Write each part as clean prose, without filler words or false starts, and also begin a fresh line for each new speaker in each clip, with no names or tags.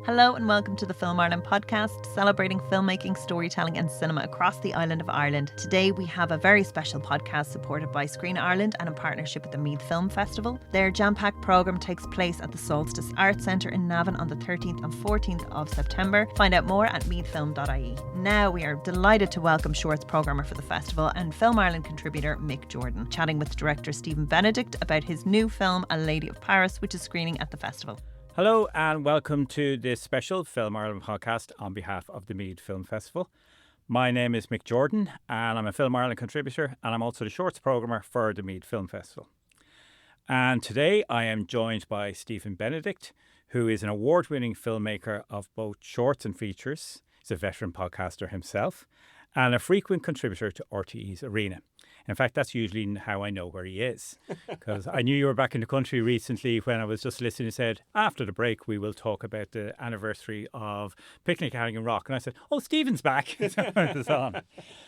Hello and welcome to the Film Ireland podcast, celebrating filmmaking, storytelling and cinema across the island of Ireland. Today we have a very special podcast supported by Screen Ireland and in partnership with the Meath Film Festival. Their jam-packed programme takes place at the Solstice Arts Centre in Navan on the 13th and 14th of September. Find out more at meathfilm.ie. Now we are delighted to welcome Shorts programmer for the festival and Film Ireland contributor Mick Jordan, chatting with director Steven Benedict about his new film A Lady of Paris, which is screening at the festival.
Hello and welcome to this special Film Ireland podcast on behalf of the Meath Film Festival. My name is Mick Jordan and I'm a Film Ireland contributor and I'm also the shorts programmer for the Meath Film Festival. And today I am joined by Steven Benedict, who is an award-winning filmmaker of both shorts and features. He's a veteran podcaster himself and a frequent contributor to RTE's Arena. In fact, that's usually how I know where he is, because I knew you were back in the country recently when I was just listening and said, after the break, we will talk about the anniversary of Picnic at Hanging Rock. And I said, oh, Stephen's back.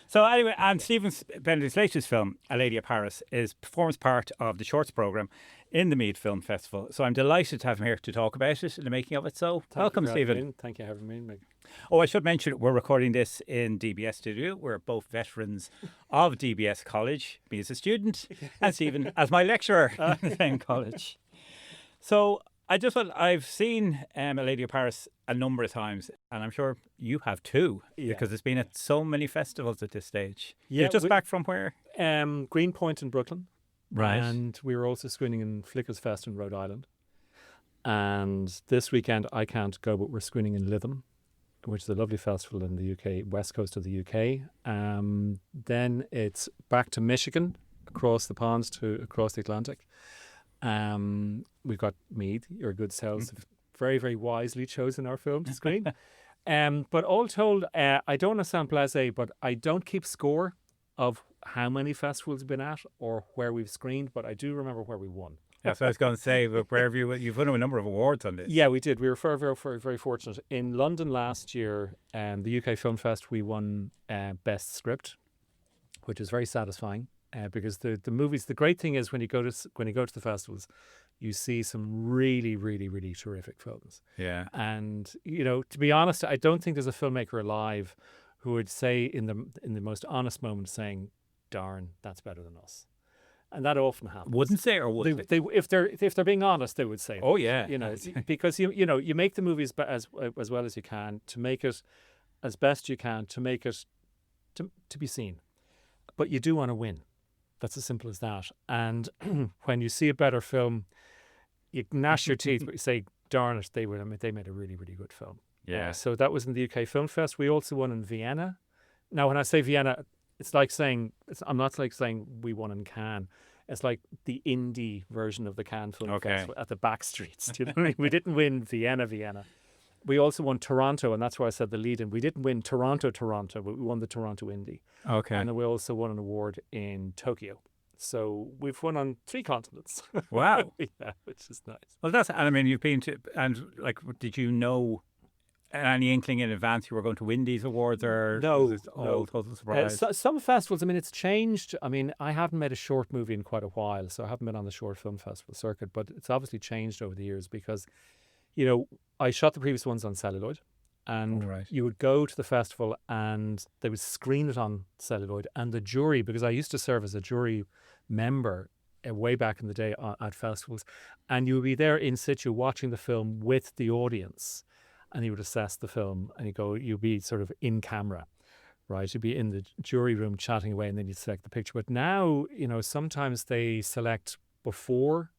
So anyway, and Steven Benedict's latest film, A Lady of Paris, forms part of the shorts programme in the Meath Film Festival. So I'm delighted to have him here to talk about it and the making of it. So welcome, Steven.
Thank you for having me, Mick.
Oh, I should mention we're recording this in DBS Studio. We're both veterans of DBS College, me as a student and Stephen as my lecturer in the same college. So I've seen A Lady of Paris a number of times, and I'm sure you have too, because it's been at so many festivals at this stage.
Yeah,
You're just back from where?
Greenpoint in Brooklyn.
Right.
And we were also screening in Flickers Fest in Rhode Island. And this weekend I can't go, but we're screening in Lytham, which is a lovely festival in the UK, west coast of the UK. Then it's back to Michigan, across the ponds to across the Atlantic. We've got Meath, your good selves have very, very wisely chosen our film to screen. But all told, I don't want to sound blasé, but I don't keep score of how many festivals we've been at or where we've screened, but I do remember where we won.
That's what I was going to say, but wherever you've won a number of awards on this.
Yeah, we did. We were very, very, very, very fortunate. In London last year, the UK Film Fest, we won Best Script, which is very satisfying because the movies. The great thing is when you go to the festivals, you see some really, really, really terrific films.
Yeah.
And to be honest, I don't think there's a filmmaker alive who would say in the most honest moment, saying, "Darn, that's better than us." And that often happens.
Wouldn't say, or would
they? If they're being honest, they would say.
Oh yeah.
Because you make the movies as well as you can, to make it as best you can, to make it to be seen. But you do want to win. That's as simple as that. And when you see a better film, you gnash your teeth, but you say, "Darn it, they made a really, really good film."
Yeah.
So that was in the UK Film Fest. We also won in Vienna. Now, when I say Vienna, it's like saying I'm not like saying we won in Cannes. It's like the indie version of the Cannes Film Festival at the back streets. Do you know what I mean? We didn't win Vienna. We also won Toronto, and that's why I said the lead in. We didn't win Toronto, but we won the Toronto Indie.
Okay.
And then we also won an award in Tokyo. So we've won on 3 continents.
Wow.
Yeah, which is nice.
Well, you've been to, and like, did you know any inkling in advance you were going to win these awards, or
no,
was it all total surprise?
Some festivals, it's changed. I haven't made a short movie in quite a while, so I haven't been on the short film festival circuit, but it's obviously changed over the years because, I shot the previous ones on celluloid, and you would go to the festival and they would screen it on celluloid, and the jury, because I used to serve as a jury member way back in the day at festivals, and you would be there in situ watching the film with the audience. And he would assess the film, and you'd be sort of in camera, right? You'd be in the jury room chatting away, and then you'd select the picture. But now, sometimes they select before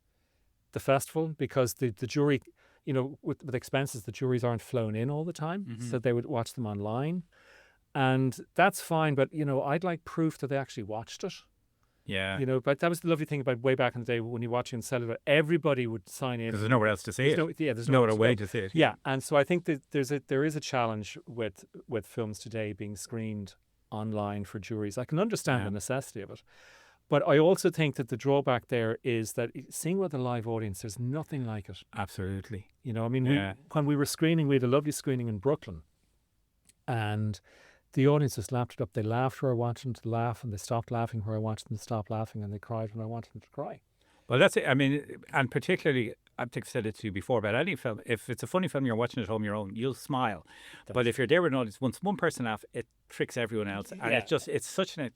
the festival because the jury, with expenses, the juries aren't flown in all the time. Mm-hmm. So they would watch them online. And that's fine, but, I'd like proof that they actually watched it.
Yeah.
But that was the lovely thing about way back in the day when you're watching cellular, everybody would sign in.
Because there's nowhere else to see it.
There's
no other way to see it.
Yeah, and so I think that there is a challenge with films today being screened online for juries. I can understand the necessity of it, but I also think that the drawback there is that seeing with a live audience, there's nothing like it.
Absolutely.
When we were screening, we had a lovely screening in Brooklyn, and the audience just lapped it up. They laughed where I wanted them to laugh, and they stopped laughing where I wanted them to stop laughing, and they cried when I wanted them to cry.
Well, that's it. And particularly, I think I've said it to you before about any film. If it's a funny film, you're watching at home, your own, you'll smile. But if you're there with an audience, once one person laughs, it tricks everyone else, and it's such an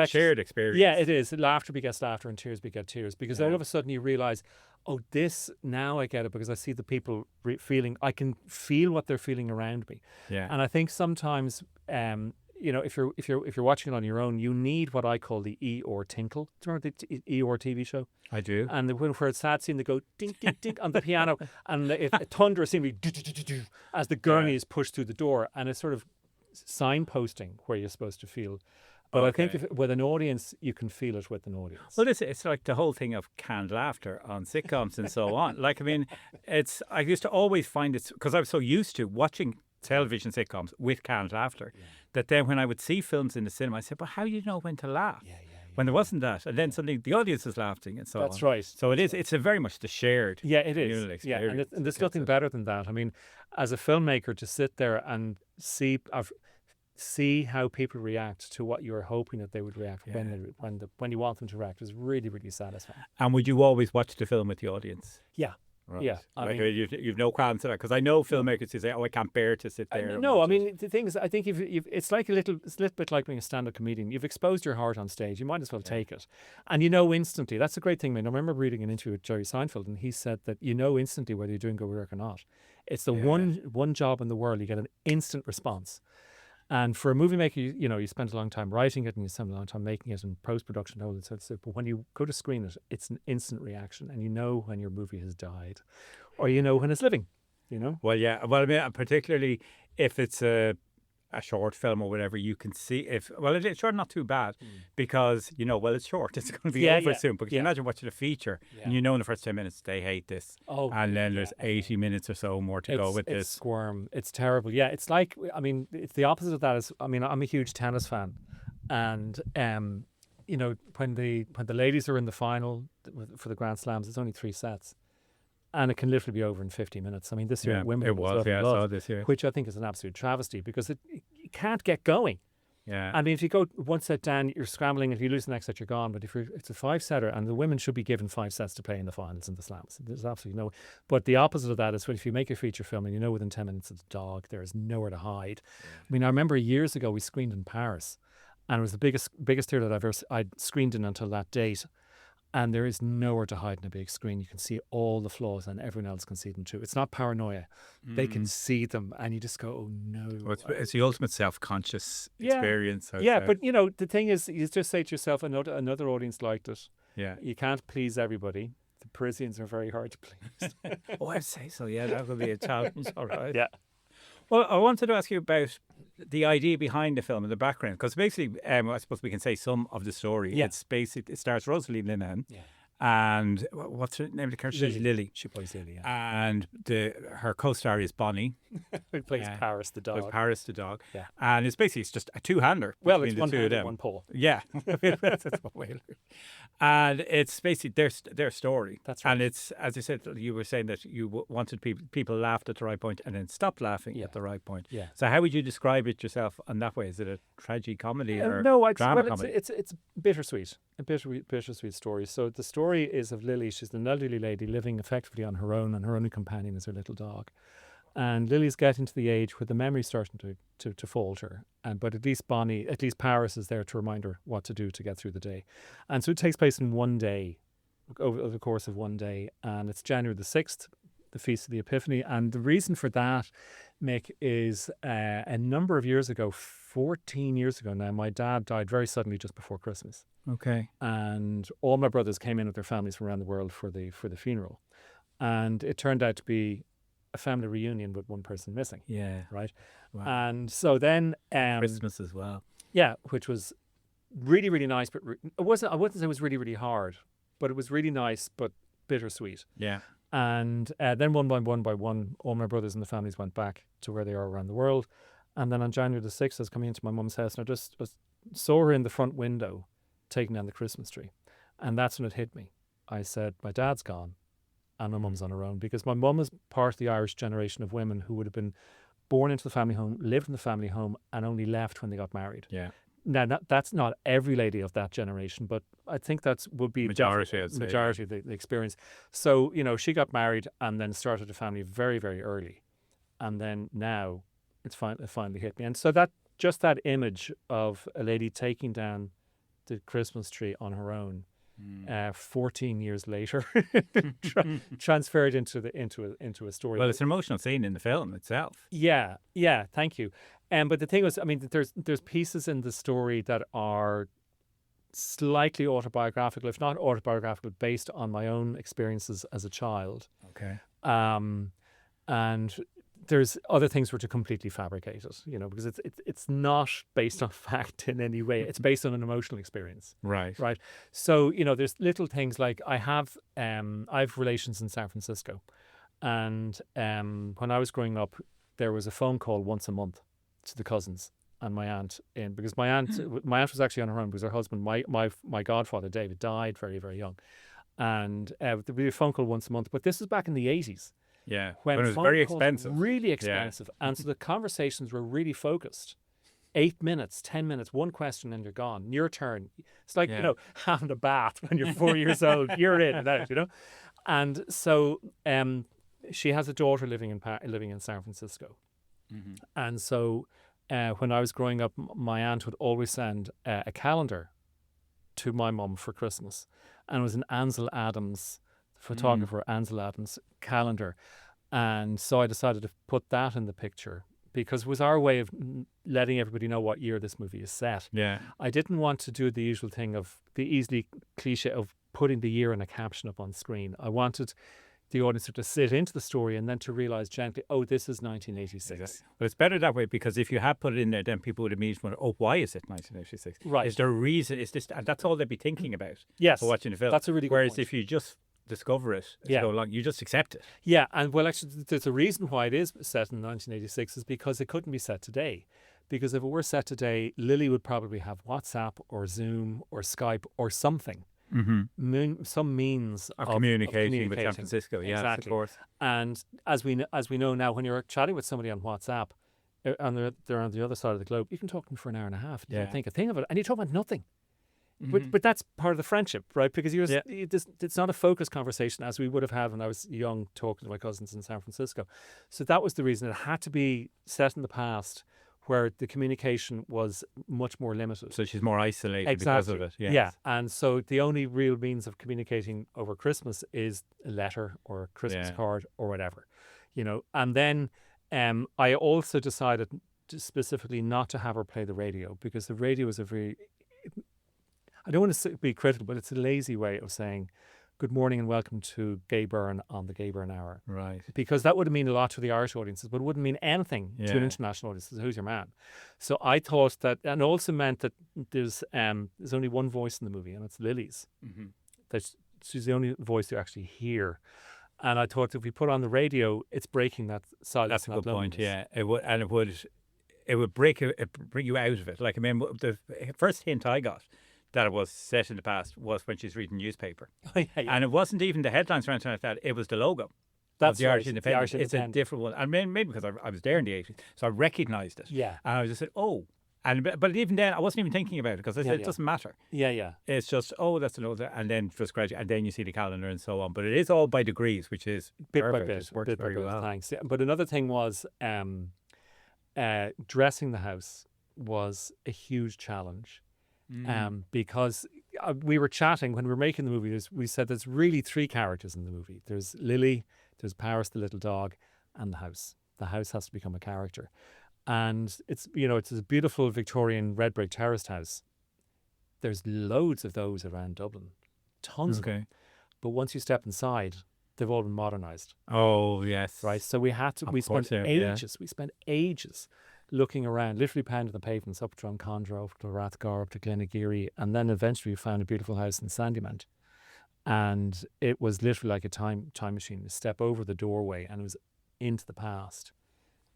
shared experience.
Yeah, it is. Laughter begets laughter, and tears beget tears. Because all of a sudden you realise, oh, this now I get it because I see the people feeling. I can feel what they're feeling around me.
Yeah,
and I think sometimes. If you're watching it on your own, you need what I call the Eeyore tinkle. Do you remember the Eeyore TV show?
I do.
And where it's that scene, they go ding ding ding on the piano, and a thunderous scene as the gurney is pushed through the door, and it's sort of signposting where you're supposed to feel. But I think with an audience, you can feel it with an audience.
Well, it's like the whole thing of canned laughter on sitcoms and so on. Like, I mean, I used to always find it, because I was so used to watching television sitcoms with canned laughter, that then when I would see films in the cinema, I said, well, how do you know when to laugh? When there wasn't that, and then suddenly the audience is laughing and so on.
That's right.
So it's a very much the shared communal experience.
Yeah, and there's nothing better than that. I mean, as a filmmaker, to sit there and see how people react to what you're hoping that they would react when you want them to react is really, really satisfying.
And would you always watch the film with the audience?
Yeah.
Right.
Yeah,
I mean, you've no qualms to that, because I know filmmakers who say, "Oh, I can't bear to sit there."
No, I mean, the thing is, I think it's a little bit like being a stand-up comedian. You've exposed your heart on stage. You might as well take it, and you know instantly. That's a great thing. I mean, I remember reading an interview with Jerry Seinfeld, and he said that you know instantly whether you're doing good work or not. It's the one job in the world you get an instant response. And for a movie maker, you spend a long time writing it, and you spend a long time making it, and post-production, all that sort of stuff. But when you go to screen it, it's an instant reaction, and you know when your movie has died, or you know when it's living.
Well, yeah. Well, I mean, particularly if it's a short film or whatever, you can see it's short, not too bad, because it's short. It's going to be over soon. Because you imagine watching a feature, and in the first 10 minutes they hate this, and then there's 80 minutes or so more to go with this.
It's squirm. It's terrible. Yeah, it's like, I mean, it's the opposite of that. I'm a huge tennis fan, and when the ladies are in the final for the Grand Slams, it's only 3 sets. And it can literally be over in 50 minutes. I mean, this year at Wimbledon,
it was. I saw this year,
which I think is an absolute travesty, because it can't get going.
Yeah.
I mean, if you go one set down, you're scrambling. If you lose the next set, you're gone. But it's a 5-setter, and the women should be given 5 sets to play in the finals and the slams. There's absolutely no. But the opposite of that is if you make a feature film and within 10 minutes it's a dog, there is nowhere to hide. Yeah. I mean, I remember years ago we screened in Paris, and it was the biggest theatre that I'd screened in until that date. And there is nowhere to hide in a big screen. You can see all the flaws, and everyone else can see them too. It's not paranoia. They can see them, and you just go, oh no.
Well, it's the ultimate self-conscious experience.
Yeah, but the thing is, you just say to yourself, another audience liked it.
Yeah.
You can't please everybody. The Parisians are very hard to please.
I'd say so, yeah. That would be a challenge. All right.
Yeah.
Well, I wanted to ask you about the idea behind the film and the background, because basically, I suppose we can say some of the story.
Yeah.
It stars Rosalie Linehan.
Yeah.
And what's her name of the character?
Lily. She plays Lily, yeah.
And her co-star is Bonnie.
Who plays Paris the dog.
Paris the dog.
Yeah.
And it's just a two-hander.
Well, it's
one
hand and one paw.
Yeah. That's what we learned. And it's basically their story.
That's right.
And it's, as you said, you were saying that you wanted people laughed at the right point and then stopped laughing at the right point.
Yeah.
So how would you describe it yourself in that way? Is it a tragedy-comedy or drama comedy?
It's bittersweet. A bittersweet story. So the story is of Lily. She's an elderly lady living effectively on her own, and her only companion is her little dog. And Lily's getting to the age where the memory's starting to falter. But at least Paris is there to remind her what to do to get through the day. And so it takes place in one day, over the course of one day. And it's January the 6th, the Feast of the Epiphany. And the reason for that, Mick, is a number of years ago, 14 years ago now, my dad died very suddenly just before Christmas.
Okay.
And all my brothers came in with their families from around the world for the funeral. And it turned out to be a family reunion with one person missing.
Yeah.
Right?
Wow.
And so then
Christmas as well.
Yeah, which was really, really nice, but I wouldn't say it was really, really hard, but it was really nice, but bittersweet.
Yeah.
And then one by one, all my brothers and the families went back to where they are around the world. And then on January the 6th, I was coming into my mum's house, and I just saw her in the front window taking down the Christmas tree. And that's when it hit me. I said, my dad's gone and my mum's on her own, because my mum is part of the Irish generation of women who would have been born into the family home, lived in the family home, and only left when they got married.
Yeah.
now that's not every lady of that generation, but I think would be
Majority, I'd say,
majority of the experience. So, she got married and then started a family very, very early. And then now it finally hit me. And so that image of a lady taking down the Christmas tree on her own, 14 years later, transferred into a story.
Well, it's an emotional scene in the film itself.
Yeah, thank you. But the thing was, I mean, there's pieces in the story that are slightly autobiographical, if not autobiographical, based on my own experiences as a child.
Okay.
And there's other things which are completely fabricated, because it's not based on fact in any way. It's based on an emotional experience.
Right.
So, there's little things like I have relations in San Francisco. And when I was growing up, there was a phone call once a month to the cousins and my aunt because my aunt was actually on her own because her husband, my godfather, David, died very, very young. And there'd be a phone call once a month. But this was back in the 80s.
Yeah,
when
it was very expensive.
Really expensive. Yeah. And so the conversations were really focused. 8 minutes, 10 minutes, one question and you're gone. Your turn. It's like, having a bath when you're 4 years old. You're in and out, And so she has a daughter living in San Francisco. Mm-hmm. And so when I was growing up, my aunt would always send a calendar to my mum for Christmas. And it was an Ansel Adams, photographer Ansel Adams calendar. And so I decided to put that in the picture because it was our way of letting everybody know what year this movie is set.
Yeah.
I didn't want to do the usual thing of the easily cliche of putting the year and a caption up on screen. I wanted the audience to sit into the story and then to realize gently, oh, this is 1986.
Exactly. But it's better that way because if you had put it in there, then people would immediately wonder, oh, why is it 1986?
Right.
Is there a reason? Is this? And that's all they'd be thinking about.
Yes.
For watching the film.
That's a really good
Whereas
point.
if you just discover it as you go along, you just accept it.
Yeah, and well, actually, there's a reason why it is set in 1986 is because it couldn't be set today. Because if it were set today, Lily would probably have WhatsApp or Zoom or Skype or something.
Mm-hmm.
Some means
of communicating with San Francisco. Yeah,
exactly.
Of course.
And as we know now, when you're chatting with somebody on WhatsApp and they're on the other side of the globe, you can talk to them for an hour and a half. You don't think a thing of it, and you talk about nothing. Mm-hmm. But that's part of the friendship, right? Because it's not a focused conversation as we would have had when I was young talking to my cousins in San Francisco. So that was the reason it had to be set in the past where the communication was much more limited.
So she's more isolated because of it. Yes.
Yeah. And so the only real means of communicating over Christmas is a letter or a Christmas card or whatever, And then I also decided specifically not to have her play the radio because the radio is I don't want to be critical, but it's a lazy way of saying good morning and welcome to Gay Byrne on the Gay Byrne Hour.
Right.
Because that would mean a lot to the Irish audiences, but it wouldn't mean anything to an international audience. Who's your man? So I thought that, and also meant that there's only one voice in the movie, and it's Lily's. Mm-hmm. That she's the only voice you actually hear. And I thought if we put on the radio, it's breaking that silence.
That's a good point. Yeah, it would bring you out of it. Like the first hint I got that it was set in the past was when she's reading newspaper. And it wasn't even the headlines or anything like that. It was the logo. That's the Irish Independent. It's a different one. And maybe because I was there in the 80s, so I recognised it.
Yeah.
And I just said, oh. But even then, I wasn't even thinking about it because I said, it doesn't matter.
Yeah.
It's just, oh, that's another. And then just gradually, and then you see the calendar and so on. But it is all by degrees, which is
bit
perfect.
by bit.
It works very well.
Thanks. Yeah. But another thing was dressing the house was a huge challenge. Because we were chatting when we were making the movie. We said there's really three characters in the movie. There's Lily, there's Paris the little dog, and the house. The house has to become a character, and it's a beautiful Victorian red brick terraced house. There's loads of those around Dublin, tons of them. But once you step inside, they've all been modernised.
Oh yes,
right. So we had to. We spent ages. We spent ages looking around, literally pounding the pavements up to Drumcondra, up to Rathgar, up to Glenageary, and then eventually we found a beautiful house in Sandymount. And it was literally like a time machine. You step over the doorway and it was into the past.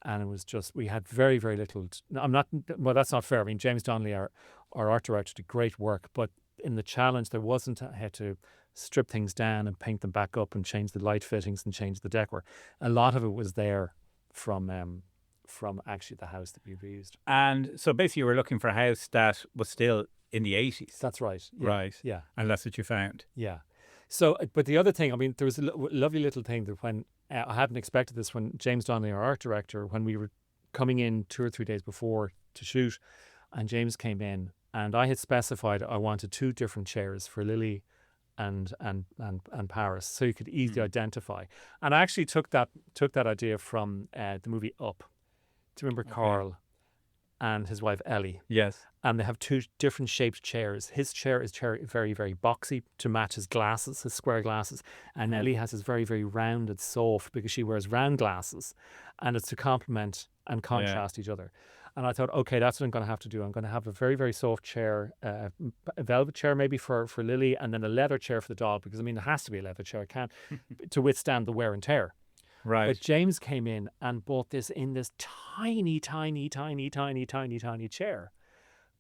And it was just, we had very, very little. Well, that's not fair. I mean, James Donnelly, our art director, did great work, but in the challenge, there wasn't, I had to strip things down and paint them back up and change the light fittings and change the decor. A lot of it was there from from actually the house that we've used.
And so basically you were looking for a house that was still in the 80s.
That's right. Yeah.
Right.
Yeah.
And that's what you found.
Yeah. So, but the other thing, I mean, there was a lovely little thing that when I hadn't expected this, when James Donnelly, our art director, when we were coming in 2 or 3 days before to shoot, and James came in, and I had specified I wanted 2 different chairs for Lily and Paris, so you could easily identify. And I actually took that idea from the movie Up. Do you remember Carl and his wife Ellie?
Yes.
And they have 2 different shaped chairs. His chair is very, very boxy to match his glasses, his square glasses. And Ellie has his very, very rounded, soft, because she wears round glasses. And it's to complement and contrast each other. And I thought, okay, that's what I'm going to have to do. I'm going to have a very, very soft chair, a velvet chair maybe for Lily, and then a leather chair for the dog, because, I mean, it has to be a leather chair. It can't, to withstand the wear and tear.
Right.
But James came in and bought this in this tiny, tiny, tiny, tiny, tiny, tiny chair.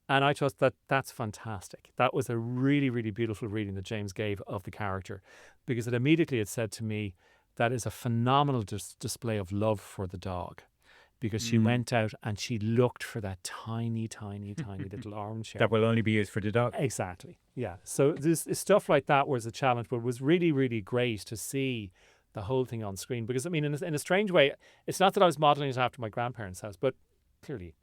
And I thought that's fantastic. That was a really, really beautiful reading that James gave of the character, because it immediately had said to me, that is a phenomenal display of love for the dog, because she went out and she looked for that tiny, tiny, tiny little armchair.
That will only be used for the dog.
Exactly. Yeah. So this stuff like that was a challenge, but it was really, really great to see the whole thing on screen, because, I mean, in a strange way, it's not that I was modelling it after my grandparents' house, but clearly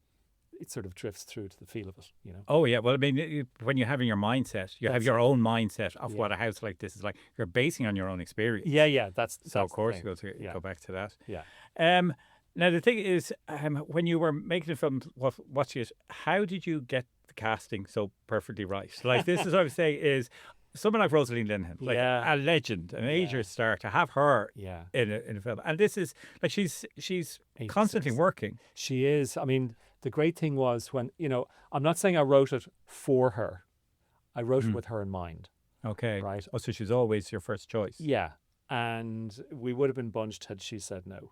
it sort of drifts through to the feel of it, you know.
Oh, yeah. Well, I mean, when you have in your mindset, you have your own mindset of what a house like this is like. You're basing on your own experience.
Yeah. That's
of course
the
you go back to that.
Yeah.
Now, the thing is, when you were making the film, watching it, how did you get the casting so perfectly right? Like, this is what I would say is, someone like Rosaline Linhan, like a legend, a major star, to have her in a film. And this is, like, she's constantly working.
She is. I mean, the great thing was when, you know, I'm not saying I wrote it for her. I wrote it with her in mind.
Okay.
Right.
Oh, so she's always your first choice.
Yeah. And we would have been bunched had she said no.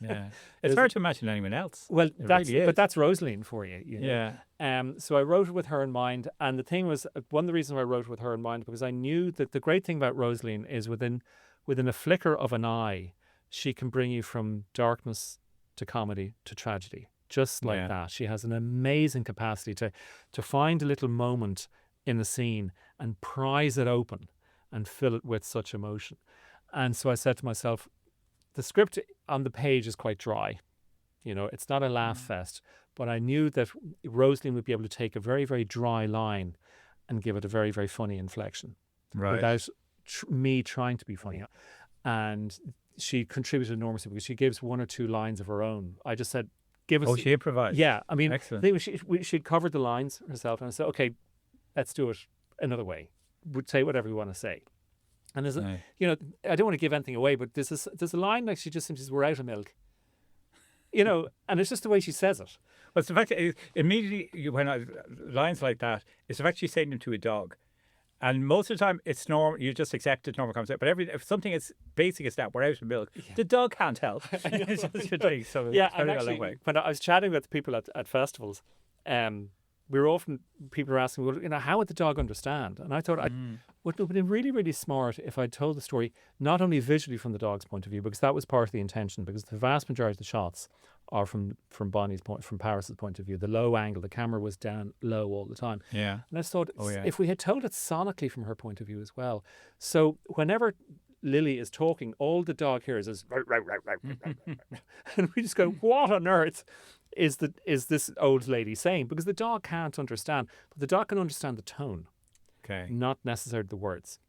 Yeah. It's hard to imagine anyone else.
Well,
really is.
But that's Rosaline for you. You know?
Yeah.
So I wrote it with her in mind. And the thing was, one of the reasons why I wrote it with her in mind, because I knew that the great thing about Rosaline is within a flicker of an eye, she can bring you from darkness to comedy to tragedy. Just like that. She has an amazing capacity to find a little moment in the scene and prise it open and fill it with such emotion. And so I said to myself, the script on the page is quite dry. You know, it's not a laugh fest. But I knew that Rosaline would be able to take a very, very dry line and give it a very, very funny inflection.
Right.
Without me trying to be funny. And she contributed enormously, because she gives 1 or 2 lines of her own. I just said, give us...
Oh, she improvised?
Yeah. I mean,
excellent.
The thing was she'd covered the lines herself, and I said, okay, let's do it another way. We'd say whatever we want to say. And there's you know, I don't want to give anything away, but there's a line like she just says, "We're out of milk." You know, and it's just the way she says it.
Well, it's the fact that immediately when lines like that, it's the fact she's saying them to a dog. And most of the time, it's normal. You just accept it, normal conversation. But if something as basic as that, we're out of milk, the dog can't help. It's just your thing. So
yeah,
it's
and actually, when I was chatting with people at festivals, we were often, people were asking, well, you know, how would the dog understand? And I thought it would have been really, really smart if I told the story not only visually from the dog's point of view, because that was part of the intention, because the vast majority of the shots are from Bonnie's point, from Paris's point of view. The low angle, the camera was down low all the time.
Yeah.
And I thought, if we had told it sonically from her point of view as well. So whenever Lily is talking, all the dog hears is and we just go, what on earth is this old lady saying? Because the dog can't understand, but the dog can understand the tone, not necessarily the words.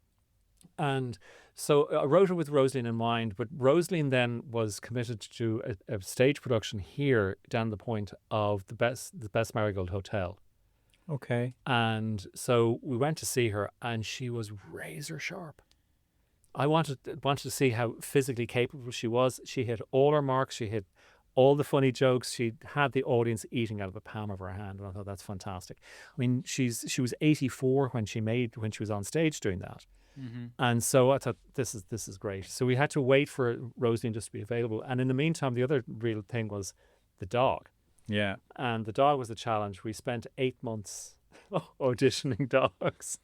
And so I wrote it with Rosaline in mind, but Rosaline then was committed to a stage production here down the point of the Best Marigold Hotel.
Okay.
And so we went to see her, and she was razor sharp. I wanted to see how physically capable she was. She hit all her marks. She hit all the funny jokes. She had the audience eating out of the palm of her hand, and I thought that's fantastic. I mean, she was 84 when she was on stage doing that. Mm-hmm. And so I thought this is great. So we had to wait for Rosaline just to be available. And in the meantime, the other real thing was the dog.
Yeah.
And the dog was a challenge. We spent 8 months auditioning dogs.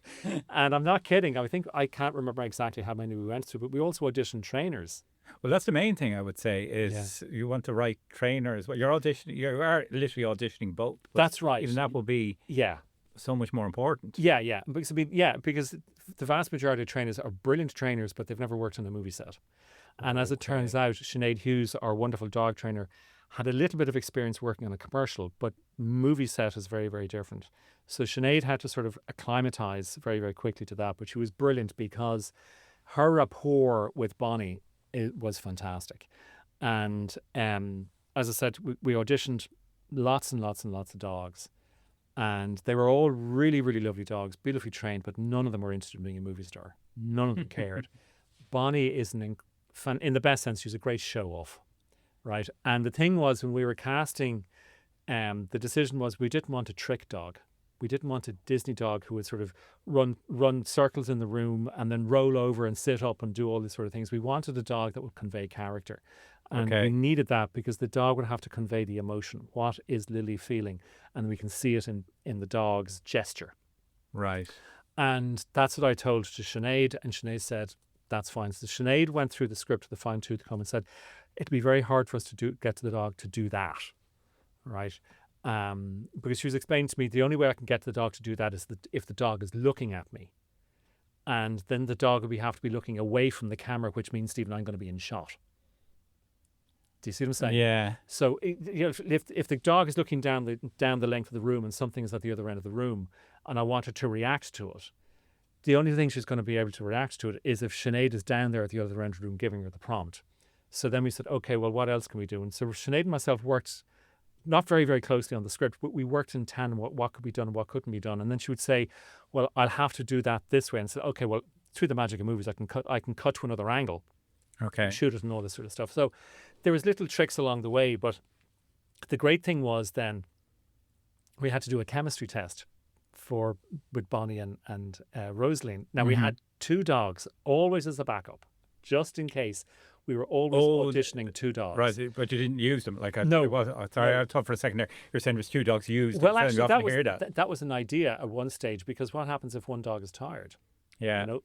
And I'm not kidding. I can't remember exactly how many we went to, but we also auditioned trainers.
Well, that's the main thing I would say is you want to write trainers. Well, you're auditioning. You are literally auditioning both. But
That's right.
even that will be so much more important.
Yeah. Because the vast majority of trainers are brilliant trainers, but they've never worked on a movie set. And as it turns out, Sinead Hughes, our wonderful dog trainer, had a little bit of experience working on a commercial, but movie set is very, very different. So Sinead had to sort of acclimatise very, very quickly to that. But she was brilliant because her rapport with Bonnie was fantastic. And as I said, we auditioned lots and lots and lots of dogs. And they were all really, really lovely dogs, beautifully trained, but none of them were interested in being a movie star. None of them cared. Bonnie is in the best sense, she's a great show off, right? And the thing was, when we were casting, the decision was we didn't want a trick dog. We didn't want a Disney dog who would sort of run circles in the room and then roll over and sit up and do all these sort of things. We wanted a dog that would convey character. And we needed that because the dog would have to convey the emotion. What is Lily feeling? And we can see it in the dog's gesture.
Right.
And that's what I told to Sinead. And Sinead said, that's fine. So Sinead went through the script with a fine-tooth comb and said, it'd be very hard for us to get to the dog to do that. Right. Because she was explaining to me the only way I can get the dog to do that is if the dog is looking at me. And then the dog have to be looking away from the camera, which means, Stephen, I'm going to be in shot. Do you see what I'm saying?
Yeah.
So if the dog is looking down the length of the room and something is at the other end of the room and I want her to react to it, the only thing she's going to be able to react to it is if Sinead is down there at the other end of the room giving her the prompt. So then we said, okay, well, what else can we do? And so Sinead and myself worked not very, very closely on the script, but we worked in tandem what could be done and what couldn't be done. And then she would say, well, I'll have to do that this way. And say, okay, well, through the magic of movies, I can cut to another angle.
Okay.
Shoot it and all this sort of stuff. So there was little tricks along the way, but the great thing was then we had to do a chemistry test with Bonnie and Rosaline. Now we had two dogs always as a backup, just in case. We were always auditioning two dogs.
Right, but you didn't use them.
No.
Sorry, I thought for a second there. You're saying there's two dogs used.
Well, actually,
that
was an idea at one stage, because what happens if one dog is tired?
Yeah.
You know?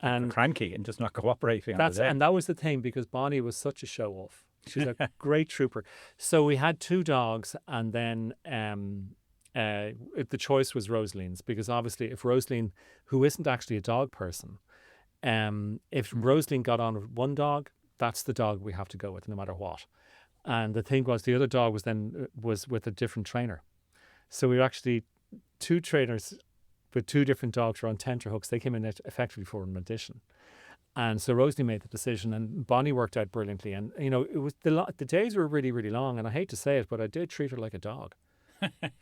And
cranky and just not cooperating.
And that was the thing, because Bonnie was such a show off. She's a great trooper. So we had two dogs, and then the choice was Rosaline's, because obviously if Rosaline, who isn't actually a dog person, if Rosaline got on with one dog, that's the dog we have to go with no matter what. And the thing was, the other dog was with a different trainer. So we were actually two trainers with two different dogs were on tenterhooks. They came in effectively for an audition. And so Rosalie made the decision, and Bonnie worked out brilliantly. And, you know, it was the days were really, really long. And I hate to say it, but I did treat her like a dog.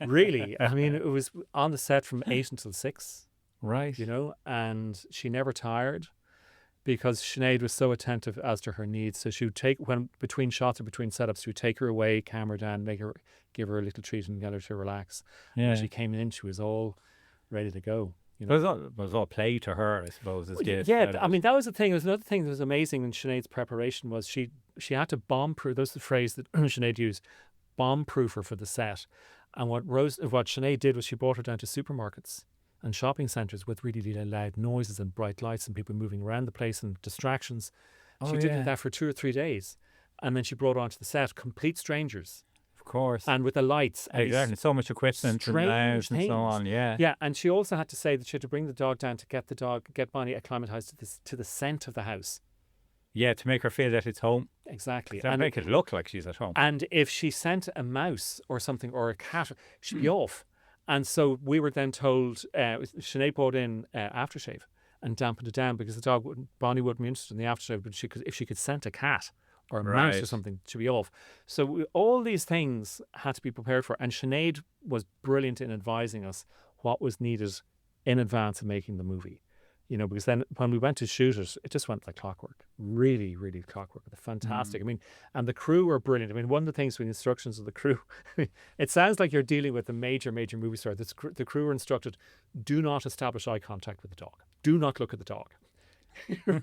Really. I mean, it was on the set from 8 until 6.
Right.
You know, and she never tired, because Sinead was so attentive as to her needs. So she would between shots or between setups, she would take her away, camera down, give her a little treat and get her to relax. Yeah. When she came in, she was all ready to go. You know?
It was all play to her, I suppose.
I mean, that was the thing. It was another thing that was amazing in Sinead's preparation was she had to bomb-proof. That's the phrase that Sinead used, bomb-proof her for the set. And what Sinead did was she brought her down to supermarkets and shopping centres with really, really loud noises and bright lights and people moving around the place and distractions. She did that for 2 or 3 days. And then she brought her onto the set, complete strangers.
Of course.
And with the lights. And
exactly. So much equipment and loud and so on, yeah.
Yeah, and she also had to say that she had to bring the dog down to get Bonnie acclimatised to the scent of the house.
Yeah, to make her feel that it's home.
Exactly.
And make it look like she's at home.
And if she sent a mouse or something or a cat, she'd be off. And so we were then told, Sinead brought in aftershave and dampened it down, because Bonnie wouldn't be interested in the aftershave, but if she could scent a cat or a mouse or something, she'd be off. So all these things had to be prepared for. And Sinead was brilliant in advising us what was needed in advance of making the movie. You know, because then when we went to shoot it, it just went like clockwork. Really, really clockwork. Fantastic. I mean, and the crew were brilliant. I mean, one of the things with the instructions of the crew, it sounds like you're dealing with a major, major movie star. The crew were instructed, do not establish eye contact with the dog. Do not look at the dog.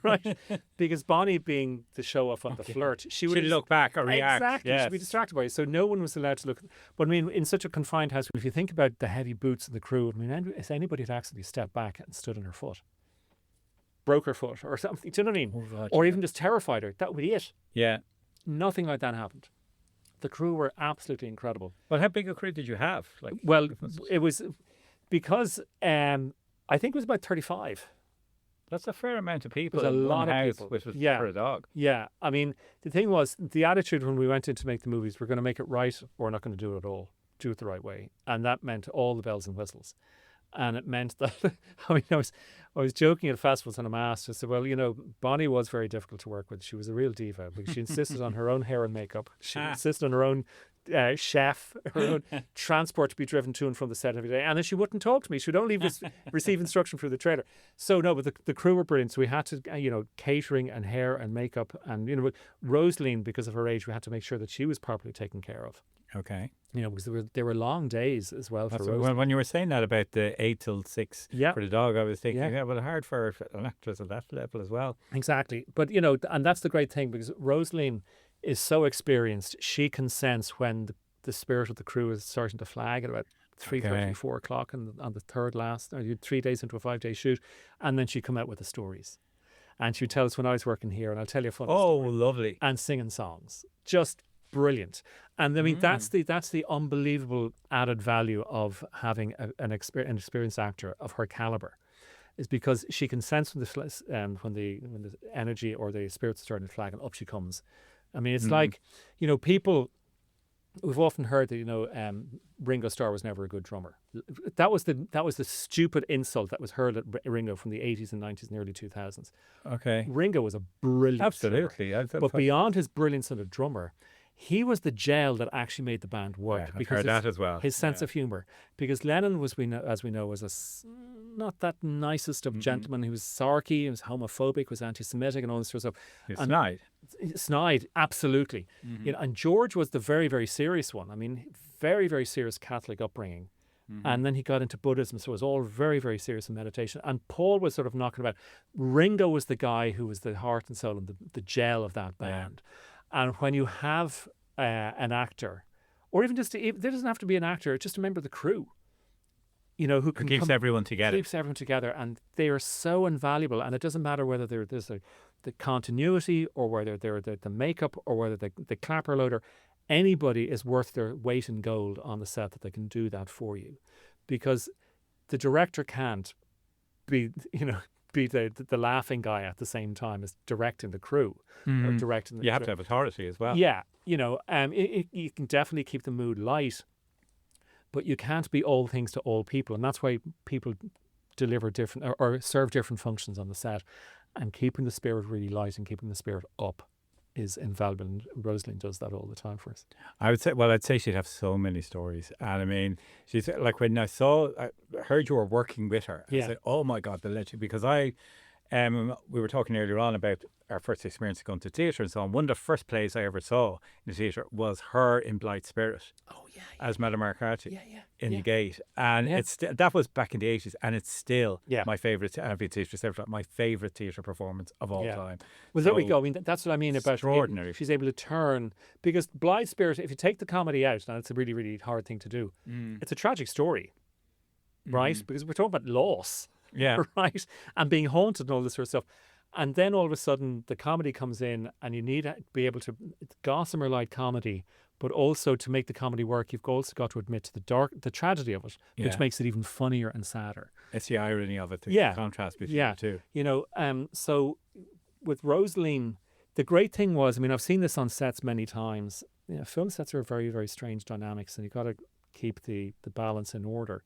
right? Because Bonnie, being the show off on the flirt, she would
She'd look back or react.
Exactly.
Yes.
She'd be distracted by it. So no one was allowed to look. But I mean, in such a confined house, if you think about the heavy boots of the crew, I mean, if anybody had accidentally stepped back and stood on her foot, broke her foot or something, do you know what I mean?
Oh, God,
or
yeah.
even just terrified her, that would be it.
Yeah.
Nothing like that happened. The crew were absolutely incredible.
Well, how big a crew did you have? Like,
Well, it was because I think it was about 35.
that's a fair amount of people.
It was a
in one
lot of
house,
people.
which was
Yeah.
for a dog.
Yeah, I mean, the thing was, the attitude when we went in to make the movies, we're going to make it right or we're not going to do it at all, do it the right way. And that meant all the bells and whistles. And it meant that, I mean, I was joking at festivals and I'm asked, I said, well, you know, Bonnie was very difficult to work with. She was a real diva because she insisted on her own hair and makeup. She insisted on her own chef, her own transport to be driven to and from the set every day. And then she wouldn't talk to me. She would only receive instruction through the trailer. So no, but the crew were brilliant. So we had to, catering and hair and makeup. And, Rosaline, because of her age, we had to make sure that she was properly taken care of.
Okay.
Because there were long days as well for
That's
Rosaline.
when you were saying that about the 8 till 6
Yeah.
for the dog, I was thinking,
Yeah.
yeah, well, hard for an actress at that level as well.
Exactly. But, and that's the great thing because Rosaline is so experienced. She can sense when the spirit of the crew is starting to flag at about 3:30, 4 o'clock on the third last, or 3 days into a 5-day shoot. And then she'd come out with the stories. And she would tell us when I was working here, and I'll tell you a funny story.
Oh, lovely.
And singing songs. Just brilliant. And I mean, that's the unbelievable added value of having an experienced actor of her caliber, is because she can sense when the energy or the spirits are starting to flag, and up she comes. I mean, it's like, people. We've often heard that Ringo Starr was never a good drummer. That was the stupid insult that was hurled at Ringo from the 80s and 90s and early 2000s.
Okay.
Ringo was a brilliant
Absolutely.
drummer. But beyond his brilliance as a drummer, he was the gel that actually made the band work.
I've heard that as well.
His sense of humour. Because Lennon was, as we know, was not that nicest of gentlemen. He was sarky, he was homophobic, was anti-Semitic and all this sort of stuff.
He's snide.
Snide, absolutely. And George was the very, very serious one. I mean, very, very serious Catholic upbringing. And then he got into Buddhism, so it was all very, very serious in meditation. And Paul was sort of knocking about. Ringo was the guy who was the heart and soul and the gel of that band. And when you have an actor, or even there doesn't have to be an actor, just a member of the crew, who can
Keeps everyone together.
Keeps everyone together, and they are so invaluable. And it doesn't matter whether there's the continuity, or whether they're the makeup, or whether the clapper loader. Anybody is worth their weight in gold on the set that they can do that for you, because the director can't be the laughing guy at the same time as directing the crew. Or directing the
You have to have authority as well.
Yeah, you can definitely keep the mood light, but you can't be all things to all people, and that's why people deliver different or serve different functions on the set. And keeping the spirit really light and keeping the spirit up is invaluable, and Rosalind does that all the time for us.
I'd say she'd have so many stories. And I mean, she's like, when I heard you were working with her, I said, oh my God, the legend. Because we were talking earlier on about our first experience going to theatre and so on. One of the first plays I ever saw in the theatre was her in Blythe Spirit.
Oh yeah,
as Madame Marcati in
yeah.
the Gate. And that was back in the 80s, and it's still my favourite, my favourite theatre performance of all time.
Well, there we go. I mean, that's what I mean about
extraordinary.
She's able to turn, because Blythe Spirit, if you take the comedy out, now it's a really, really hard thing to do. It's a tragic story, right? Because we're talking about loss, right? And being haunted and all this sort of stuff. And then all of a sudden, the comedy comes in, and you need to be able to gossamer light comedy, but also to make the comedy work, you've also got to admit to the tragedy of it, which makes it even funnier and sadder.
It's the irony of it, the contrast between the two.
So with Rosaline, the great thing was, I mean, I've seen this on sets many times. Film sets are very, very strange dynamics, and you've got to keep the balance in order.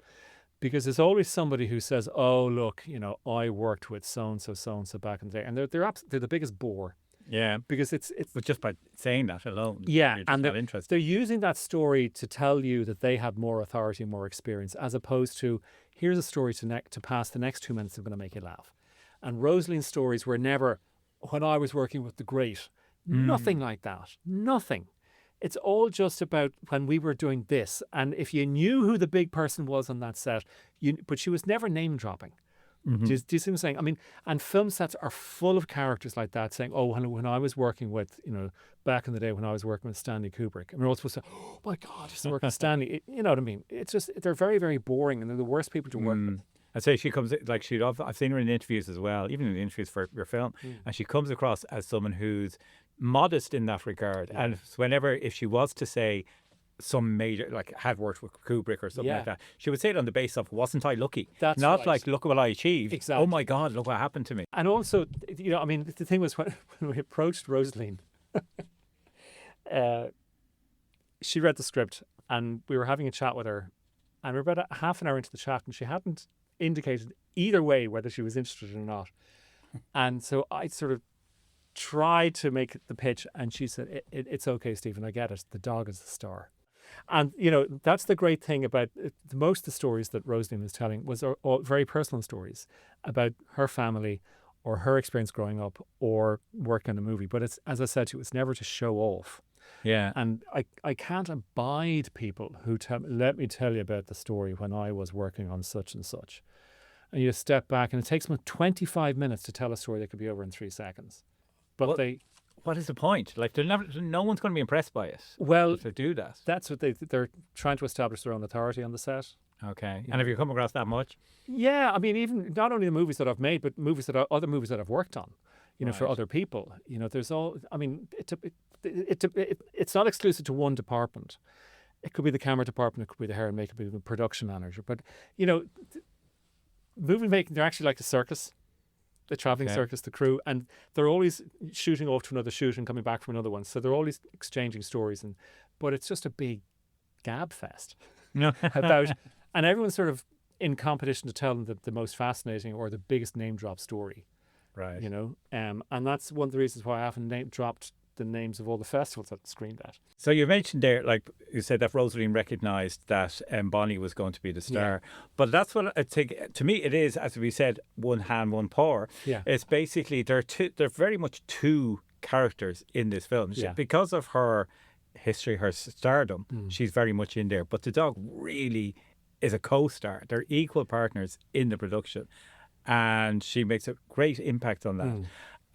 Because there's always somebody who says, "Oh, look, I worked with so and so back in the day," and they're the biggest bore.
Yeah,
because it's
but just by saying that alone,
and they're using that story to tell you that they had more authority, more experience, as opposed to here's a story to pass the next 2 minutes. They're going to make you laugh. And Rosaline's stories were never, when I was working with the great, nothing like that, nothing. It's all just about when we were doing this. And if you knew who the big person was on that set, but she was never name dropping. Do you see what I'm saying? I mean, and film sets are full of characters like that saying, oh, when I was working with, back in the day when I was working with Stanley Kubrick, and we're all supposed to say, oh my God, I used to work with Stanley. You know what I mean? It's just, they're very, very boring, and they're the worst people to work with.
I'd say she comes like I've seen her in interviews as well, even in the interviews for your film, and she comes across as someone who's modest in that regard. Yeah. And if she was to say some major, like had worked with Kubrick or something like that, she would say it on the basis of, wasn't I lucky?
That's
not
right.
like, look what I achieved.
Exactly.
Oh my God, look what happened to me.
And also, I mean, the thing was when we approached Rosaline, she read the script and we were having a chat with her, and we were about half an hour into the chat and she hadn't indicated either way whether she was interested or not. And so I sort of tried to make the pitch, and she said, it's okay, Stephen, I get it. The dog is the star. And, that's the great thing about most of the stories that Rosaline was telling was all very personal stories about her family or her experience growing up or working on a movie. But it's, as I said to you, it's never to show off.
Yeah.
And I can't abide people who tell me, let me tell you about the story when I was working on such and such. And you step back and it takes them 25 minutes to tell a story that could be over in 3 seconds. But
what is the point? Like, no one's going to be impressed by it.
Well,
if they do that.
That's what they're trying to establish their own authority on the set.
Okay. And have you come across that much?
Yeah, I mean, even not only the movies that I've made, but other movies that I've worked on, for other people. There's all. I mean, it's not exclusive to one department. It could be the camera department, it could be the hair and makeup, it could be the production manager. But movie making, they're actually like a circus. The traveling circus, the crew, and they're always shooting off to another shoot and coming back from another one. So they're always exchanging stories, but it's just a big gab fest about, and everyone's sort of in competition to tell them the most fascinating or the biggest name drop story,
right?
And that's one of the reasons why I haven't dropped the names of all the festivals that screened at.
So you mentioned there, like you said, that Rosaline recognised that Bonnie was going to be the star. Yeah. But that's what I think, to me, it is, as we said, one hand, one paw.
Yeah.
It's basically, they're very much two characters in this film.
Yeah.
Because of her history, her stardom, she's very much in there. But the dog really is a co-star. They're equal partners in the production. And she makes a great impact on that.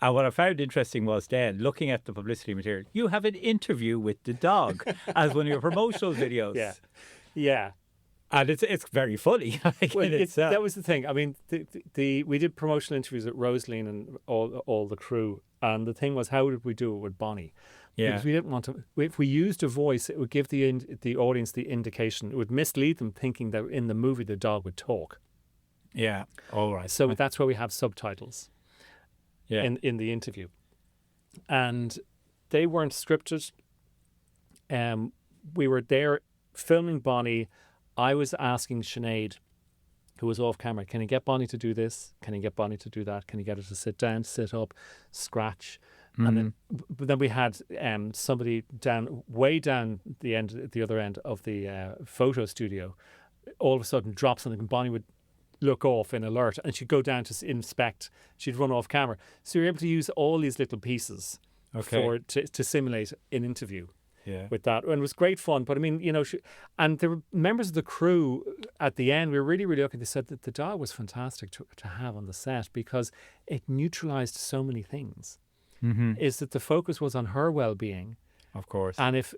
And what I found interesting was then, looking at the publicity material, you have an interview with the dog as one of your promotional videos.
Yeah.
And it's very funny.
That was the thing. I mean, we did promotional interviews with Rosaline and all the crew. And the thing was, how did we do it with Bonnie?
Yeah.
Because we didn't want to. If we used a voice, it would give the audience the indication. It would mislead them thinking that in the movie the dog would talk.
Yeah. All right.
So that's why we have subtitles.
Yeah.
In the interview, and they weren't scripted. We were there filming Bonnie. I was asking Sinead, who was off camera, can you get Bonnie to do this? Can you get Bonnie to do that? Can you get her to sit down, sit up, scratch? And then we had somebody way down the other end of the photo studio. All of a sudden, drop something, and Bonnie would look off in alert, and she'd go down to inspect. She'd run off camera. So you're able to use all these little pieces to simulate an interview with that. And it was great fun. But I mean, and there were members of the crew at the end. We were really, really lucky. They said that the dog was fantastic to have on the set because it neutralized so many things. Is that the focus was on her well-being.
Of course.
And if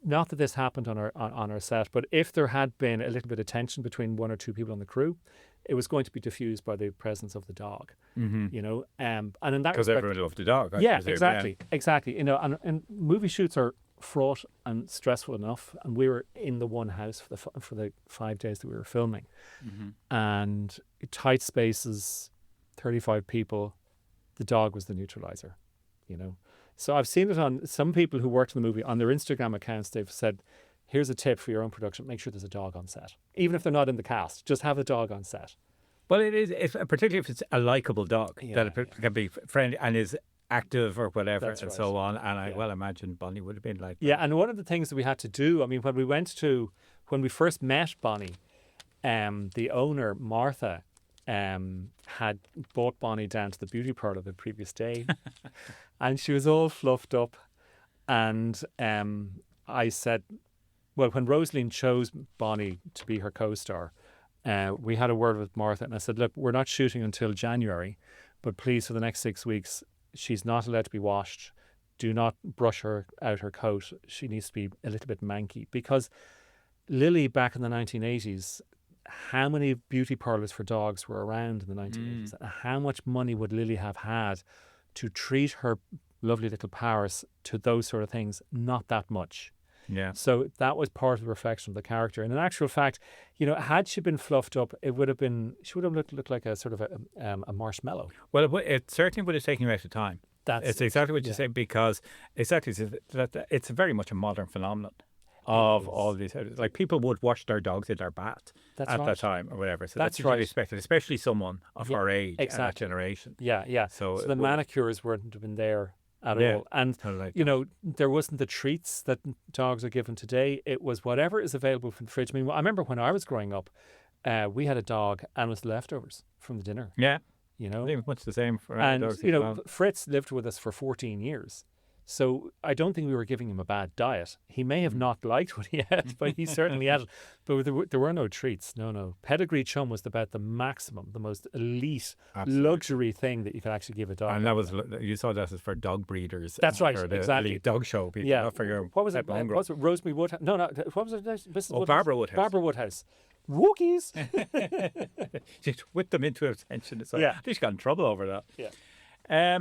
not that this happened on our set, but if there had been a little bit of tension between one or two people on the crew, it was going to be diffused by the presence of the dog. And in that
because everyone loved the dog.
Exactly. And movie shoots are fraught and stressful enough, and we were in the one house for the 5 days that we were filming, and tight spaces, 35 people. The dog was the neutralizer, So I've seen it on some people who worked in the movie, on their Instagram accounts. They've said, here's a tip for your own production. Make sure there's a dog on set. Even if they're not in the cast, just have a dog on set.
Well, it is, particularly if it's a likeable dog, that it can be friendly and is active or whatever.
That's
and
right.
so on. And I well imagine Bonnie would have been like that.
Yeah, and one of the things that we had to do, I mean, when we first met Bonnie, the owner, Martha, had brought Bonnie down to the beauty parlour the previous day, and she was all fluffed up. And I said, well, when Rosaline chose Bonnie to be her co-star, we had a word with Martha, and I said, look, we're not shooting until January, but please, for the next 6 weeks, she's not allowed to be washed. Do not brush her out her coat. She needs to be a little bit manky. Because Lily, back in the 1980s, how many beauty parlours for dogs were around in the 1980s? And how much money would Lily have had to treat her lovely little Paris to those sort of things? Not that much.
Yeah.
So that was part of the reflection of the character. And in actual fact, had she been fluffed up, she would have looked like a sort of a marshmallow.
Well, it certainly would have taken you out of time. It's exactly what you say, because exactly it's very much a modern phenomenon of all these. Like, people would wash their dogs in their bath at that time or whatever. So that's right. Expected, especially someone of our age, and that generation.
Yeah, yeah. So the manicures wouldn't have been there at all. And, there wasn't the treats that dogs are given today. It was whatever is available from the fridge. I mean, I remember when I was growing up, we had a dog and it was leftovers from the dinner.
Yeah. I think much the same for dogs.
Fritz lived with us for 14 years. So I don't think we were giving him a bad diet. He may have not liked what he ate, but he certainly had it. But there were no treats. No. Pedigree chum was about the maximum, the most elite luxury thing that you could actually give a dog.
And that was, you saw that as for dog breeders.
That's right,
for the
exactly.
elite dog show people, not for your
what was it? Rosemary Woodhouse? No. What was it?
Barbara Woodhouse.
Barbara Woodhouse. Wookies.
Just whipped them into attention. It's like, they just got in trouble over that.
Yeah.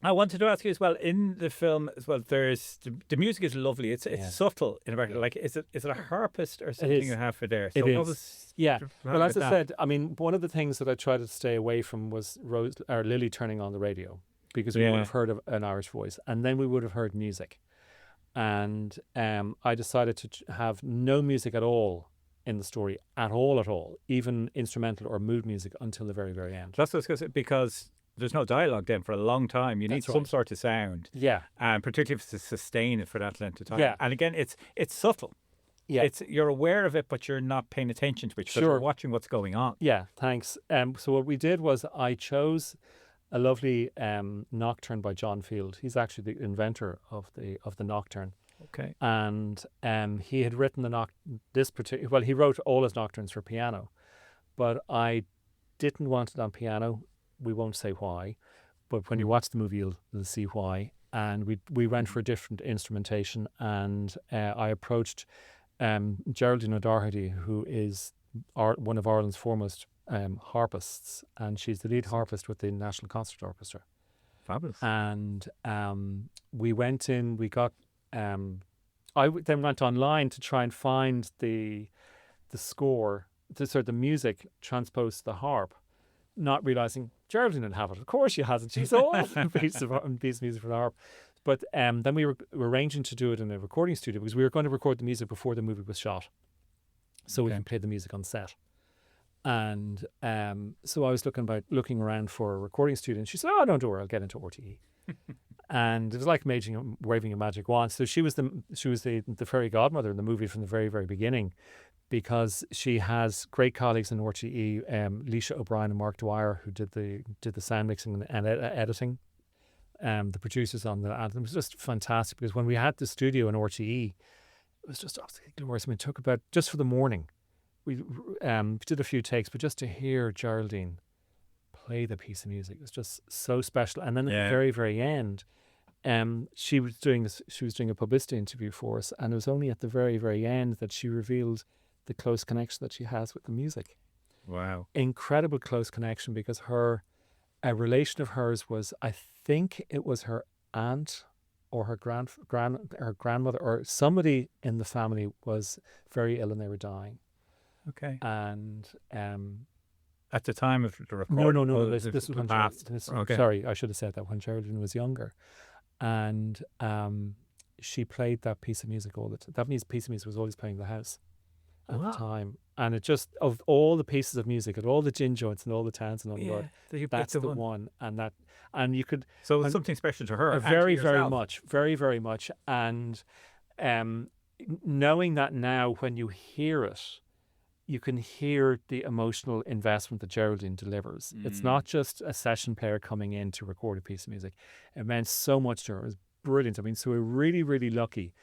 I wanted to ask you as well, in the film as well, there's the music is lovely. It's subtle in a record. Like, is it a harpist or something you have for there?
So it is. Well, as I said, I mean, one of the things that I tried to stay away from was Lily turning on the radio, because we would have heard of an Irish voice, and then we would have heard music. And I decided to have no music at all in the story, at all, even instrumental or mood music, until the very, very end.
That's what I was going to say, because there's no dialogue then for a long time. You need some sort of sound.
Yeah.
And particularly to sustain it for that length of time.
Yeah.
And again, it's subtle. Yeah. You're aware of it, but you're not paying attention to it. Because you're watching what's going on.
Yeah, thanks. So what we did was I chose a lovely nocturne by John Field. He's actually the inventor of the nocturne.
Okay.
And he had written he wrote all his nocturnes for piano, but I didn't want it on piano. We won't say why, but when you watch the movie, you'll see why. And we went for a different instrumentation, and I approached Geraldine O'Doherty, who is one of Ireland's foremost harpists, and she's the lead harpist with the National Concert Orchestra.
Fabulous.
And we went in. We got. I then went online to try and find the score, the music transposed to the harp, not realizing Geraldine didn't have it. Of course she hasn't. She's all a piece of music for the harp. But then we were arranging to do it in a recording studio, because we were going to record the music before the movie was shot, so we can play the music on set. And so I was looking around for a recording studio, and she said, "Oh, don't worry, I'll get into RTE." And it was like waving a magic wand. So she was the fairy godmother in the movie from the very, very beginning, because she has great colleagues in RTE, Leisha O'Brien and Mark Dwyer, who did the sound mixing and editing, the producers on the anthem. It was just fantastic, because when we had the studio in RTE, it was just absolutely glorious. I mean, it took about, just for the morning, we did a few takes, but just to hear Geraldine play the piece of music, it was just so special. And then at the very, very end, she was doing a publicity interview for us, and it was only at the very, very end that she revealed the close connection that she has with the music.
Wow.
Incredible close connection, because a relation of hers was, I think it was her aunt or her grandmother or somebody in the family was very ill and they were dying.
Okay.
And
at the time of the recording?
No. This was when
okay.
Sorry, I should have said that, when Geraldine was younger. And she played that piece of music all the time. That piece of music was always playing in the house at the time. And it just, of all the pieces of music, and all the gin joints and all the towns and all that's the one. And you could...
So it's something special to her.
Very, very much. Very, very much. And knowing that now, when you hear it, you can hear the emotional investment that Geraldine delivers. It's not just a session player coming in to record a piece of music. It meant so much to her. It was brilliant. I mean, so we're really, really lucky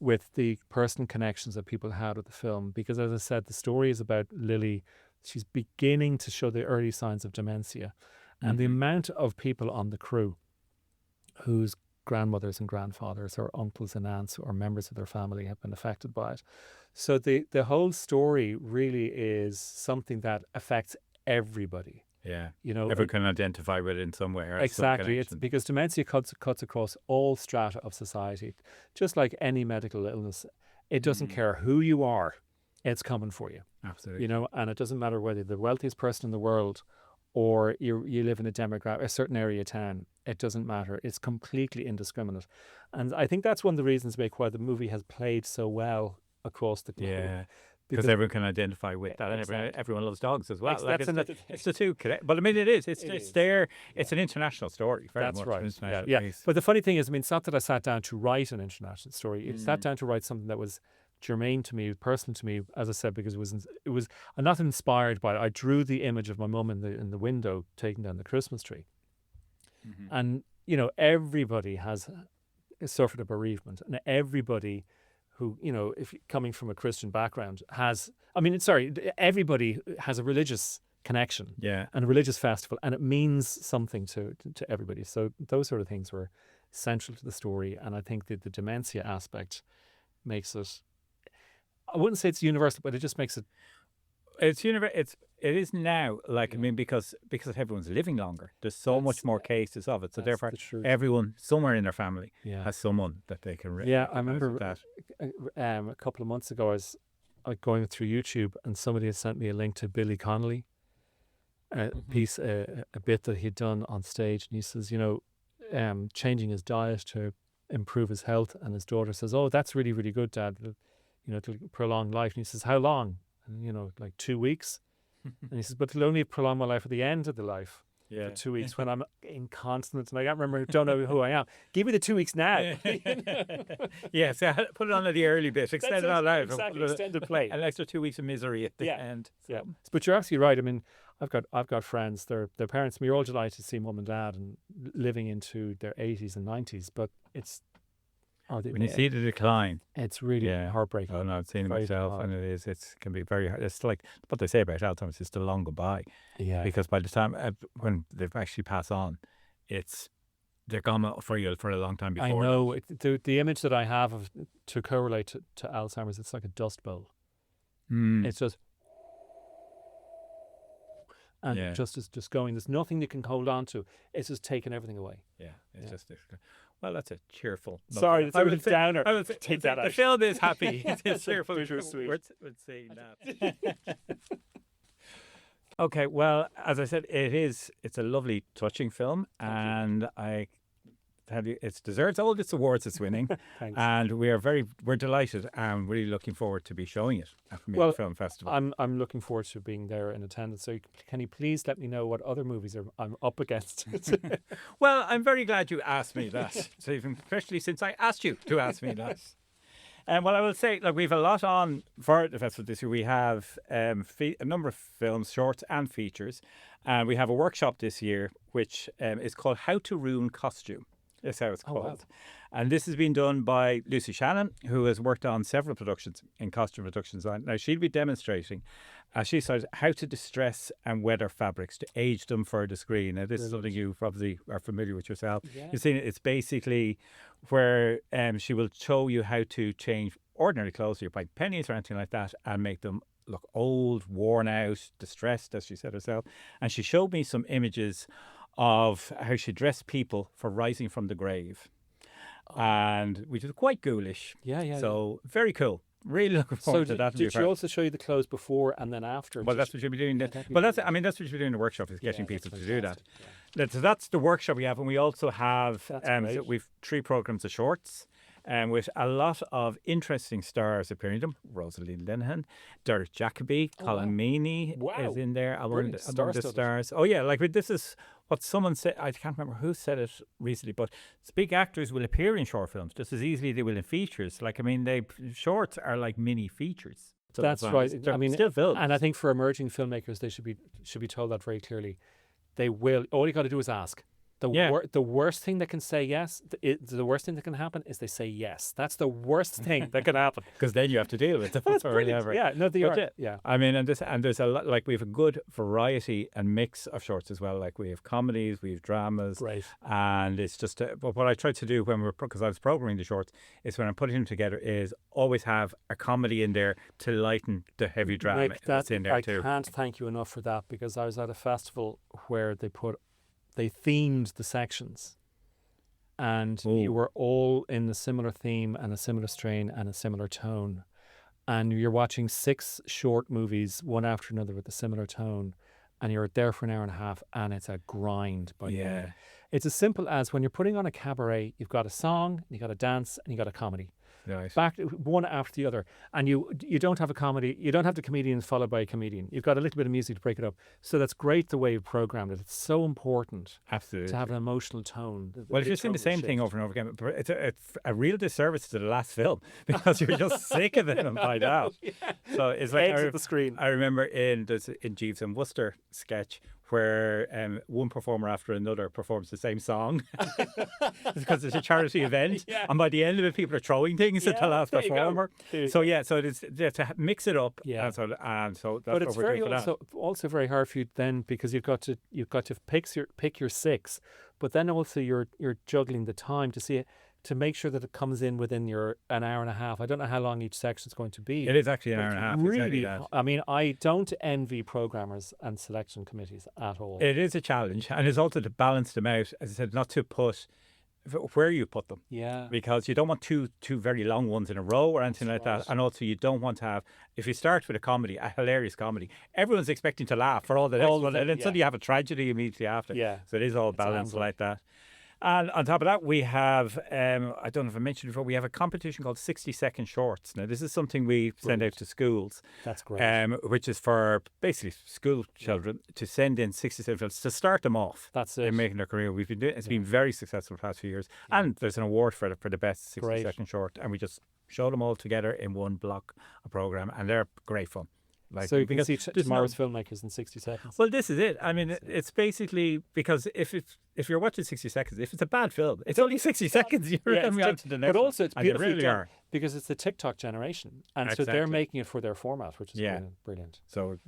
with the personal connections that people had with the film. Because as I said, the story is about Lily. She's beginning to show the early signs of dementia. And the amount of people on the crew whose grandmothers and grandfathers or uncles and aunts or members of their family have been affected by it. So the whole story really is something that affects everybody.
Yeah.
You know,
Everyone can identify with it in some way. Or
exactly. It's
some
because dementia cuts across all strata of society. Just like any medical illness, it doesn't care who you are, it's coming for you.
Absolutely.
You know, and it doesn't matter whether you're the wealthiest person in the world or you live in a certain area of town. It doesn't matter. It's completely indiscriminate. And I think that's one of the reasons, Mick, why the movie has played so well across the globe.
Yeah. Because everyone can identify with that, and everyone loves dogs as well. Like it's the two connect. But I mean, it is. It's there. It's an international story. Very much.
Right.
Yeah.
But the funny thing is, I mean, it's not that I sat down to write an international story. It sat down to write something that was germane to me, personal to me, as I said, because it was. I'm not inspired by it. I drew the image of my mum in the window taking down the Christmas tree, and you know, everybody has suffered a bereavement, and everybody who, you know, if coming from a Christian background everybody has a religious connection, and a religious festival, and it means something to everybody. So those sort of things were central to the story, and I think that the dementia aspect makes it. I wouldn't say it's universal, but it just makes it.
It's universal. It is now. Like I mean, because everyone's living longer. There's so much more cases of it. So therefore, everyone somewhere in their family has someone that they can.
I remember that. A couple of months ago, I was going through YouTube, and somebody had sent me a link to Billy Connolly, a piece, a bit that he'd done on stage, and he says, you know, changing his diet to improve his health, and his daughter says, "Oh, that's really, really good, Dad. You know, to prolong life." And he says, "How long?" And, you know, like 2 weeks. And he says, "But it'll only prolong my life at the end of the life." For 2 weeks when I'm incontinent and I can't remember, don't know who I am. Give me the 2 weeks now.
Yes, put it on at the early bit, extend it all out.
Exactly, extended play.
An extra 2 weeks of misery at the end. So.
Yeah, but you're absolutely right. I mean, I've got friends. Their parents. We're all delighted to see mum and dad and living into their 80s and 90s. But it's
when you see the decline,
it's really heartbreaking.
Oh no, I've seen it myself, and it can be very hard. It's like what they say about Alzheimer's; it's still long goodbye. Yeah. Because by the time when they've actually passed on, they're gone for you for a long time before. I
know the image that I have to correlate to Alzheimer's. It's like a dust bowl. It's just. And just going. There's nothing you can hold on to. It's just taking everything away. Yeah, it's just. Well, that's a cheerful. Sorry, it's a downer. I would take that out.
The film is happy. It's cheerful.
We're
saying that. Okay, well, as I said, it's a lovely, touching film, and I tell you, it deserves all its awards it's winning.
Thanks.
And we're delighted and really looking forward to be showing it at the Meath Film Festival.
I'm looking forward to being there in attendance. So can you please let me know what other movies I'm up against?
Well, I'm very glad you asked me that, Stephen, especially since I asked you to ask me that. Well, I will say, look, we've a lot on for the festival this year. We have a number of films, shorts and features. And we have a workshop this year, which is called How to Ruin Costume. That's how it's called. Wow. And this has been done by Lucy Shannon, who has worked on several productions in costume production design. Now, she'll be demonstrating, as she said, how to distress and weather fabrics to age them for the screen. Now, this is something you probably are familiar with yourself. Yeah. You've seen it. It's basically where she will show you how to change ordinary clothes, so you're buying pennies or anything like that, and make them look old, worn out, distressed, as she said herself. And she showed me some images of how she dressed people for rising from the grave, and which is quite ghoulish. So very cool. Really looking forward to that.
Did she also show you the clothes before and then after?
Well, that's what you'll be doing. That's what you'll be doing in the workshop, is getting people to do that. So that's the workshop we have, and we also have we've 3 programs of shorts. With a lot of interesting stars appearing in them. Rosalie Linehan, Derek Jacobi, Colin Meaney is in there among the stars. Oh yeah, like this is what someone said. I can't remember who said it recently, but big actors will appear in short films just as easily as they will in features. Like, I mean, shorts are like mini features.
So that's right.
I mean, still films.
And I think for emerging filmmakers, they should be told that very clearly. They will. All you got to do is ask. The worst thing that can say yes, the worst thing that can happen is they say yes. That's the worst thing that can happen.
Because then you have to deal with it.
That's brilliant. Yeah, no, they are. Yeah.
I mean, and there's a lot, like we have a good variety and mix of shorts as well. Like we have comedies, we have dramas.
Right.
And it's just, but what I try to do because I was programming the shorts, is when I'm putting them together is always have a comedy in there to lighten the heavy drama that's in there too.
I can't thank you enough for that, because I was at a festival where they themed the sections, and you were all in a similar theme and a similar strain and a similar tone, and you're watching 6 short movies one after another with a similar tone, and you're there for an hour and a half, and it's a grind. It's as simple as when you're putting on a cabaret, you've got a song, you got a dance, and you got a comedy.
Nice.
Back one after the other, and you don't have a comedy, you don't have the comedian followed by a comedian. You've got a little bit of music to break it up. So that's great the way you programmed it. It's so important,
absolutely,
to have an emotional tone.
Well, if you're seeing the same thing over and over again, it's a real disservice to the last film, because you're just sick of it by now. So it's like
Exit the screen.
I remember in Jeeves and Wooster sketch, where one performer after another performs the same song because it's a charity event, and by the end of it, people are throwing things at the last performer. So it's to mix it up, and so that's
but it's
what we're doing for that.
Also very hard for you then, because you've got to pick your 6, but then also you're juggling the time to see it, to make sure that it comes in within an hour and a half. I don't know how long each section is going to be.
It is actually an hour and a half.
Really, I mean, I don't envy programmers and selection committees at all.
It is a challenge, and it's also to balance them out, as I said, not to put where you put them.
Yeah.
Because you don't want two very long ones in a row or anything like that. And also you don't want to have, if you start with a hilarious comedy, everyone's expecting to laugh for all the next one, and then suddenly you have a tragedy immediately after.
Yeah.
So it is all balanced like that. And on top of that, we have, I don't know if I mentioned before, we have a competition called 60-second shorts. Now, this is something we send out to schools.
That's great.
Which is for basically school children to send in 60-second films to start them off.
That's it.
In making their career. We've been doing it's been very successful the past few years. And there's an award for the best 60-second short. And we just show them all together in one block of program. And they're great fun. Like,
so you can see tomorrow's filmmakers in 60 seconds.
Well, this is it. I mean, it's basically, because if you're watching 60 seconds, if it's a bad film, it's only 60 seconds. You're coming on to the next.
But also, it's beautifully
really
done, because it's the TikTok generation, and so they're making it for their format, which is brilliant.
So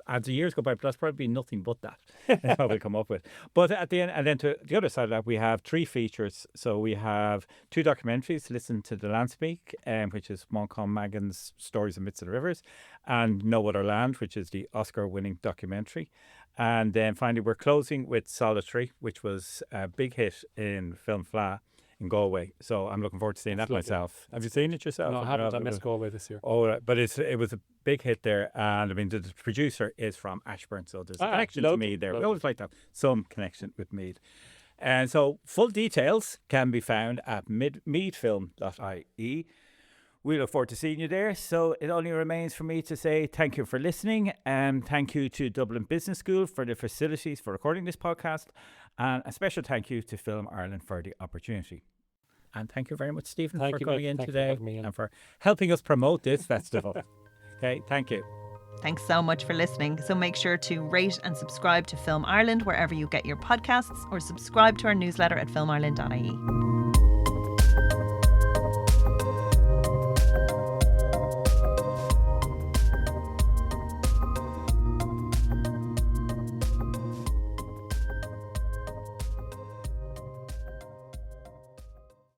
as the years go by, that's probably nothing but that. That's what we'll come up with. But at the end, and then to the other side of that, we have 3 features. So we have 2 documentaries, Listen to the Land Speak, which is Montcalm Magan's Stories of Myths of the Rivers, and No Other Land, which is the Oscar-winning documentary. And then finally, we're closing with Solitary, which was a big hit in Film Fleadh in Galway. So I'm looking forward to seeing that myself. Have you seen it yourself?
No, I haven't. I missed Galway this year.
Oh, but it was a big hit there. And I mean, the producer is from Ashburn, so there's a connection to Meath there. We always like to have some connection with Meath. And so full details can be found at meadfilm.ie. We look forward to seeing you there. So it only remains for me to say thank you for listening, and thank you to Dublin Business School for the facilities for recording this podcast, and a special thank you to Film Ireland for the opportunity. And thank you very much, Stephen, for coming in today and for helping us promote this festival. Okay, thank you.
Thanks so much for listening. So make sure to rate and subscribe to Film Ireland wherever you get your podcasts, or subscribe to our newsletter at filmireland.ie.